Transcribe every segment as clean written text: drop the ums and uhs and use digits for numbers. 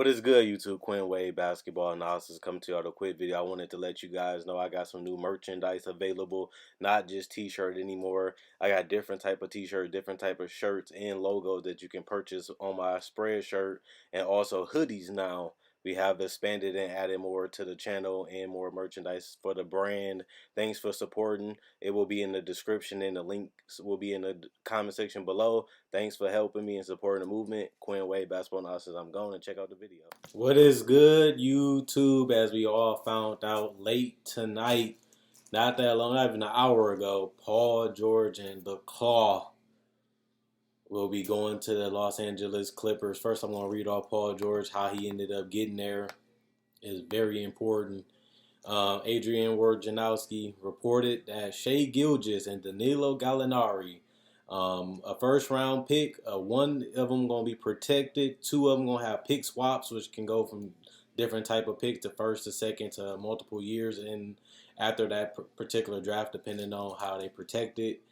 What is good, YouTube? Quinn Wade Basketball Analysis coming to y'all with a quick video. I wanted to let you guys know I got some new merchandise available, not just t-shirt anymore. I got different type of t-shirts, different type of shirts and logos that you can purchase on my spread shirt, and also hoodies now. We have expanded and added more to the channel and more merchandise for the brand. Thanks for supporting. It will be in the description and the links will be in the comment section below. Thanks for helping me and supporting the movement. Quinn Wade Basketball Analysis. I'm going to check out the video. What is good, YouTube? As we all found out late tonight, not that long, not even an hour ago, Paul George and the Claw will be going to the Los Angeles Clippers. First, I'm going to read off Paul George, how he ended up getting there. Is very important. Adrian Wojnarowski reported that Shai Gilgeous and Danilo Gallinari, a first-round pick, one of them going to be protected, two of them going to have pick swaps, which can go from different type of picks to first to second to multiple years, and after that particular draft, depending on how they protect it.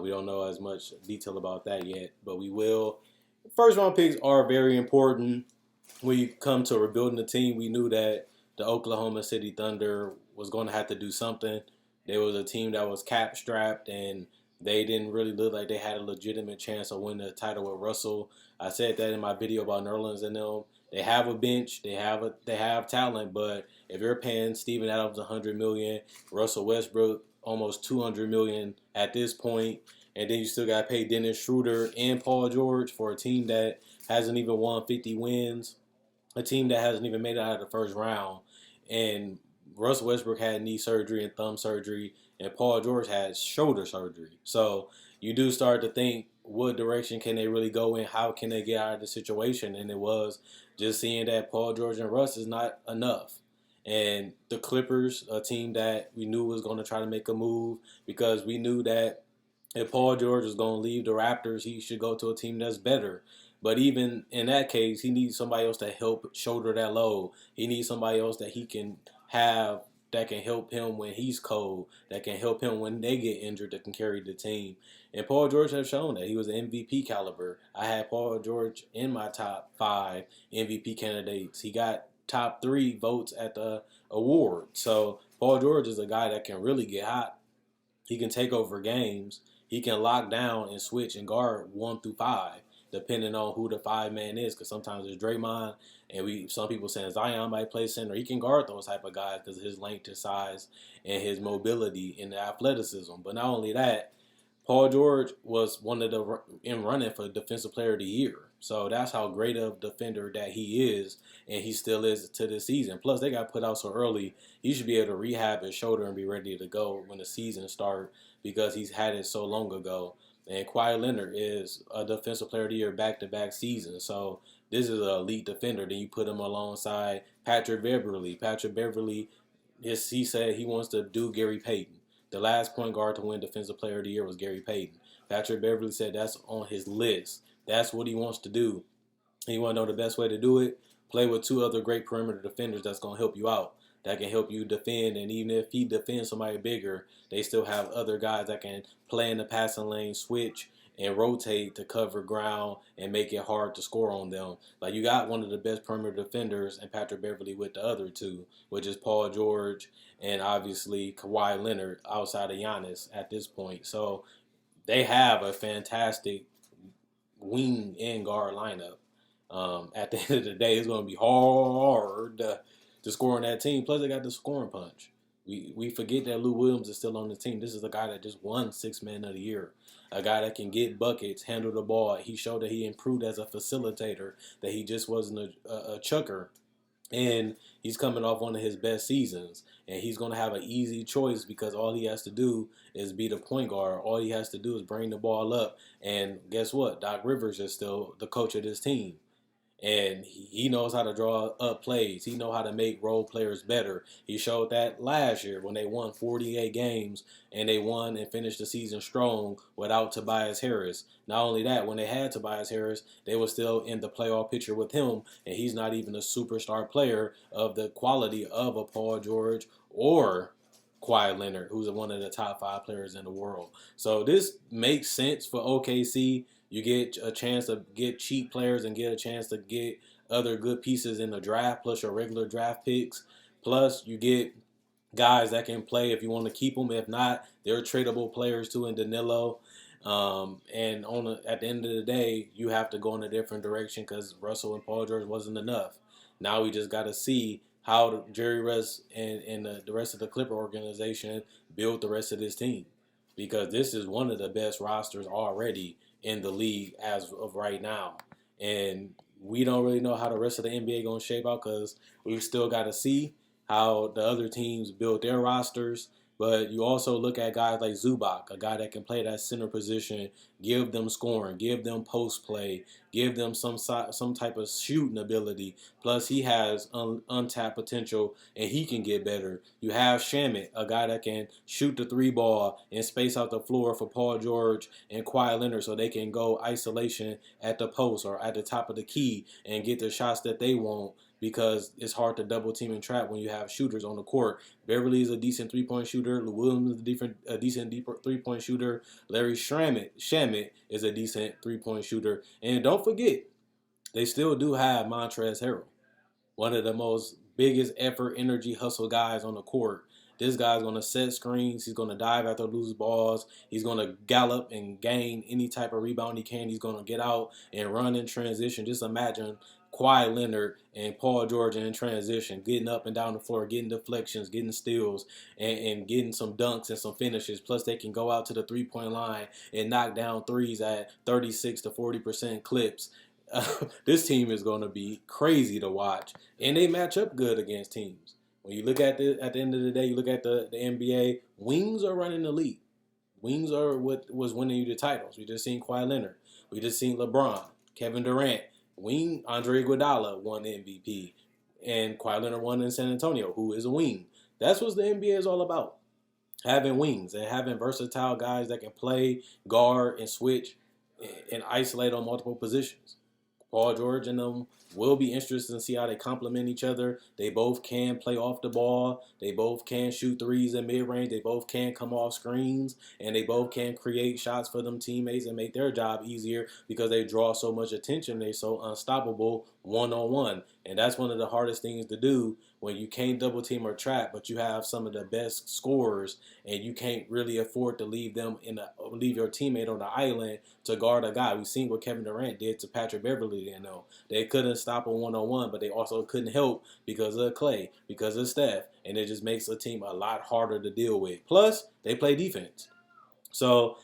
We don't know as much detail about that yet, but we will. First-round picks are very important when you come to rebuilding the team. We knew that the Oklahoma City Thunder was going to have to do something. There was a team that was cap strapped, and they didn't really look like they had a legitimate chance of winning the title with Russell. I said that in my video about Nerlens and them. They have a bench, they have talent, but if you're paying Steven Adams $100 million, Russell Westbrook almost $200 million at this point, and then you still got to pay Dennis Schroeder and Paul George for a team that hasn't even won 50 wins, a team that hasn't even made it out of the first round. And Russell Westbrook had knee surgery and thumb surgery, and Paul George had shoulder surgery. So you do start to think, what direction can they really go in? How can they get out of the situation? And it was just seeing that Paul George and Russ is not enough. And the Clippers, a team that we knew was going to try to make a move, because we knew that if Paul George was going to leave the Raptors, he should go to a team that's better. But even in that case, he needs somebody else to help shoulder that load. He needs somebody else that he can have that can help him when he's cold, that can help him when they get injured, that can carry the team. And Paul George has shown that he was an MVP caliber. I had Paul George in my top 5 MVP candidates. He got top 3 votes at the award. So Paul George is a guy that can really get hot. He can take over games. He can lock down and switch and guard 1 through 5, depending on who the 5-man is. Because sometimes it's Draymond, and some people saying Zion might play center. He can guard those type of guys because of his length, his size, and his mobility and the athleticism. But not only that, Paul George was one of the in running for Defensive Player of the Year. So that's how great of a defender that he is, and he still is to this season. Plus, they got put out so early, he should be able to rehab his shoulder and be ready to go when the season starts, because he's had it so long ago. And Kawhi Leonard is a Defensive Player of the Year back-to-back season. So this is an elite defender. Then you put him alongside Patrick Beverly. Patrick Beverly, he said he wants to do Gary Payton. The last point guard to win Defensive Player of the Year was Gary Payton. Patrick Beverly said that's on his list. That's what he wants to do. And you want to know the best way to do it? Play with 2 other great perimeter defenders that's going to help you out, that can help you defend. And even if he defends somebody bigger, they still have other guys that can play in the passing lane, switch, and rotate to cover ground and make it hard to score on them. Like, you got one of the best perimeter defenders and Patrick Beverly with the other 2, which is Paul George and obviously Kawhi Leonard outside of Giannis at this point. So they have a fantastic wing and guard lineup. At the end of the day, it's going to be hard to score on that team. Plus, they got the scoring punch. We forget that Lou Williams is still on the team. This is a guy that just won 6th Man of the Year. A guy that can get buckets, handle the ball. He showed that he improved as a facilitator, that he just wasn't a chucker. And he's coming off one of his best seasons. And he's going to have an easy choice, because all he has to do is be the point guard. All he has to do is bring the ball up. And guess what? Doc Rivers is still the coach of this team. And he knows how to draw up plays. He knows how to make role players better. He showed that last year when they won 48 games, and they won and finished the season strong without Tobias Harris. Not only that, when they had Tobias Harris, they were still in the playoff picture with him, and he's not even a superstar player of the quality of a Paul George or Kawhi Leonard, who's one of the top 5 players in the world. So this makes sense for OKC. You get a chance to get cheap players and get a chance to get other good pieces in the draft, plus your regular draft picks. Plus, you get guys that can play if you want to keep them. If not, they're tradable players too in Danilo. And at the end of the day, you have to go in a different direction because Russell and Paul George wasn't enough. Now we just got to see how Jerry Russ and the rest of the Clipper organization build the rest of this team, because this is one of the best rosters already in the league as of right now. And we don't really know how the rest of the NBA going to shape out because we still got to see how the other teams build their rosters. But you also look at guys like Zubac, a guy that can play that center position, give them scoring, give them post play, give them some type of shooting ability. Plus, he has untapped potential and he can get better. You have Shamit, a guy that can shoot the three ball and space out the floor for Paul George and Kawhi Leonard so they can go isolation at the post or at the top of the key and get the shots that they want, because it's hard to double team and trap when you have shooters on the court. Beverly is a decent three-point shooter. Lou Williams is a decent three-point shooter. Larry Shamit is a decent three-point shooter. And don't forget, they still do have Montrezl Harrell, one of the most biggest effort, energy, hustle guys on the court. This guy's going to set screens. He's going to dive after loose balls. He's going to gallop and gain any type of rebound he can. He's going to get out and run in transition. Just imagine Kawhi Leonard and Paul George in transition, getting up and down the floor, getting deflections, getting steals, and getting some dunks and some finishes. Plus, they can go out to the three-point line and knock down threes at 36 to 40% clips. This team is going to be crazy to watch, and they match up good against teams. When you look at at the end of the day, you look at the NBA, wings are running the league. Wings are what was winning you the titles. We just seen Kawhi Leonard. We just seen LeBron, Kevin Durant. Wing, Andre Iguodala won the MVP, and Kawhi Leonard won in San Antonio, who is a wing. That's what the NBA is all about. Having wings and having versatile guys that can play, guard, and switch and isolate on multiple positions. Paul George and them will be interested to see how they complement each other. They both can play off the ball. They both can shoot threes in mid-range. They both can come off screens. And they both can create shots for them teammates and make their job easier because they draw so much attention. They're so unstoppable one-on-one. And that's one of the hardest things to do when you can't double team or trap, but you have some of the best scorers and you can't really afford to leave your teammate on the island to guard a guy. We've seen what Kevin Durant did to Patrick Beverly. They couldn't stop a one-on-one, but they also couldn't help because of Clay, because of Steph, and it just makes a team a lot harder to deal with. Plus, they play defense. So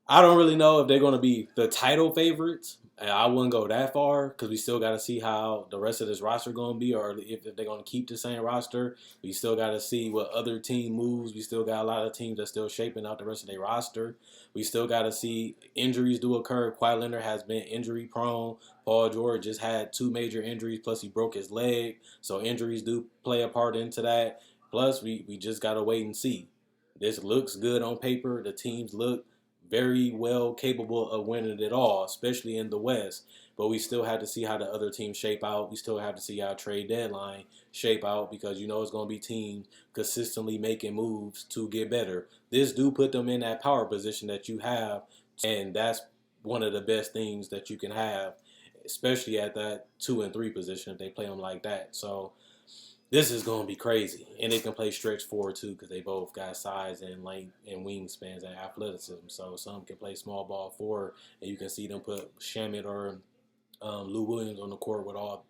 I don't really know if they're going to be the title favorites. I wouldn't go that far because we still got to see how the rest of this roster going to be, or if they're going to keep the same roster. We still got to see what other team moves. We still got a lot of teams that's still shaping out the rest of their roster. We still got to see injuries do occur. Kawhi Leonard has been injury prone. Paul George just had 2 major injuries, plus he broke his leg. So injuries do play a part into that. Plus, we just got to wait and see. This looks good on paper. The teams look very well capable of winning it all, especially in the West. But we still have to see how the other teams shape out. We still have to see how trade deadline shape out because it's going to be teams consistently making moves to get better. This do put them in that power position that you have, and that's one of the best things that you can have, especially at that 2 and 3 position if they play them like that. So this is going to be crazy. And they can play stretch 4 too because they both got size and length and wingspans and athleticism. So some can play small ball 4, and you can see them put Shamit or Lou Williams on the court with all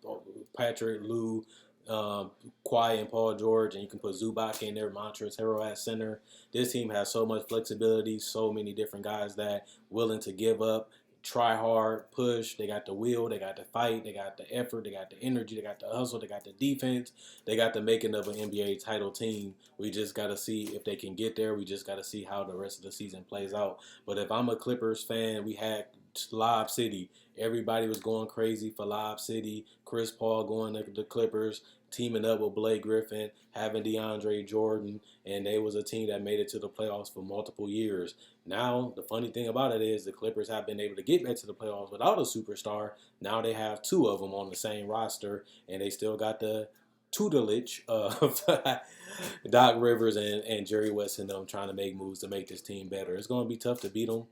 Patrick, Lou, Kawhi, and Paul George, and you can put Zubac in there, Montrezl Harrell at center. This team has so much flexibility, so many different guys that willing to give up, try hard, push. They got the will, they got the fight, they got the effort, they got the energy, they got the hustle, they got the defense, they got the making of an NBA title team. We just got to see if they can get there. We just got to see how the rest of the season plays out. But if I'm a Clippers fan, we had Lob City. Everybody was going crazy for Lob City. Chris Paul going to the Clippers, teaming up with Blake Griffin, having DeAndre Jordan, and they was a team that made it to the playoffs for multiple years. Now, the funny thing about it is the Clippers have been able to get back to the playoffs without a superstar. Now they have 2 of them on the same roster, and they still got the tutelage of Doc Rivers and Jerry West and them trying to make moves to make this team better. It's going to be tough to beat them.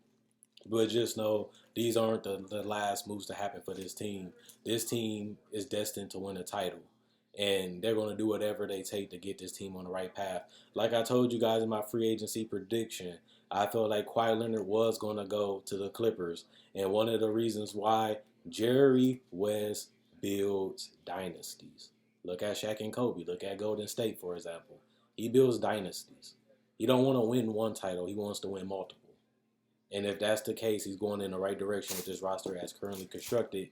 But just know these aren't the last moves to happen for this team. This team is destined to win a title. And they're going to do whatever they take to get this team on the right path. Like I told you guys in my free agency prediction, I felt like Kawhi Leonard was going to go to the Clippers. And one of the reasons why Jerry West builds dynasties. Look at Shaq and Kobe. Look at Golden State, for example. He builds dynasties. He don't want to win one title. He wants to win multiple. And if that's the case, he's going in the right direction with this roster as currently constructed.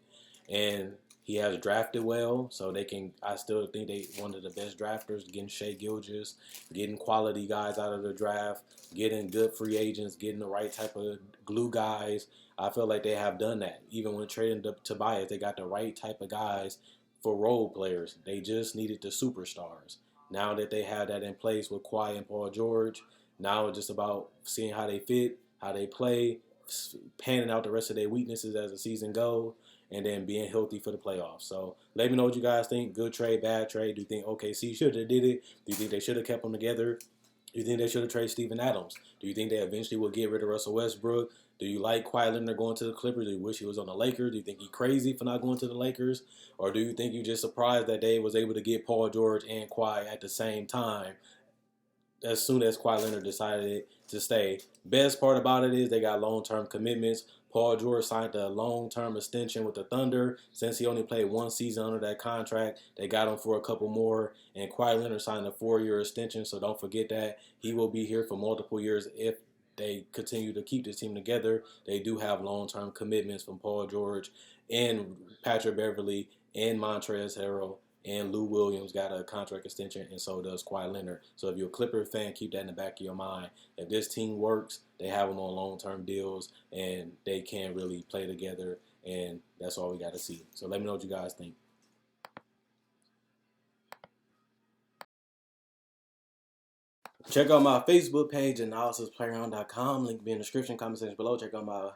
And he has drafted well, so they can. I still think they one of the best drafters, getting Shea Gilgeous, getting quality guys out of the draft, getting good free agents, getting the right type of glue guys. I feel like they have done that. Even when trading Tobias, they got the right type of guys for role players. They just needed the superstars. Now that they have that in place with Kawhi and Paul George, now it's just about seeing how they fit, how they play, panning out the rest of their weaknesses as the season goes, and then being healthy for the playoffs. So let me know what you guys think. Good trade, bad trade. Do you think OKC should have did it? Do you think they should have kept them together? Do you think they should have traded Steven Adams? Do you think they eventually will get rid of Russell Westbrook? Do you like Kawhi Leonard going to the Clippers? Do you wish he was on the Lakers? Do you think he's crazy for not going to the Lakers? Or do you think you're just surprised that they was able to get Paul George and Kawhi at the same time as soon as Kawhi Leonard decided to stay? Best part about it is they got long-term commitments. Paul George signed a long-term extension with the Thunder. Since he only played one season under that contract, they got him for a couple more. And Kawhi Leonard signed a 4-year extension, so don't forget that. He will be here for multiple years if they continue to keep this team together. They do have long-term commitments from Paul George and Patrick Beverley and Montrezl Harrell, and Lou Williams got a contract extension, and so does Kawhi Leonard. So if you're a Clipper fan, keep that in the back of your mind. If this team works, they have them on long-term deals, and they can really play together, and that's all we got to see. So let me know what you guys think. Check out my Facebook page, analysisplayground.com. Link be in the description, comment section below. Check out my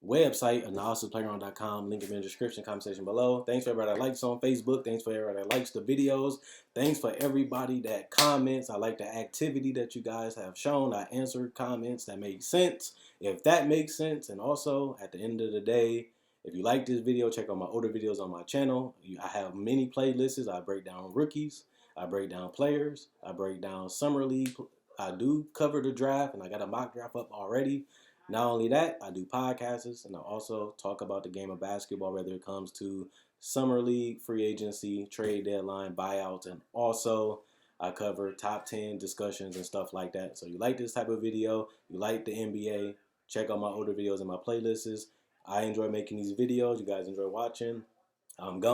website, analysisplayground.com. Link in the description, comment section below. Thanks for everybody that likes on Facebook. Thanks for everybody that likes the videos. Thanks for everybody that comments. I like the activity that you guys have shown. I answered comments that make sense, if that makes sense. And also, at the end of the day, if you like this video, check out my older videos on my channel. I have many playlists. I break down rookies. I break down players. I break down summer league. I do cover the draft, and I got a mock draft up already. Not only that, I do podcasts, and I also talk about the game of basketball, whether it comes to summer league, free agency, trade deadline, buyouts, and also I cover top 10 discussions and stuff like that. So you like this type of video, you like the NBA, check out my older videos and my playlists. I enjoy making these videos. You guys enjoy watching. I'm gone.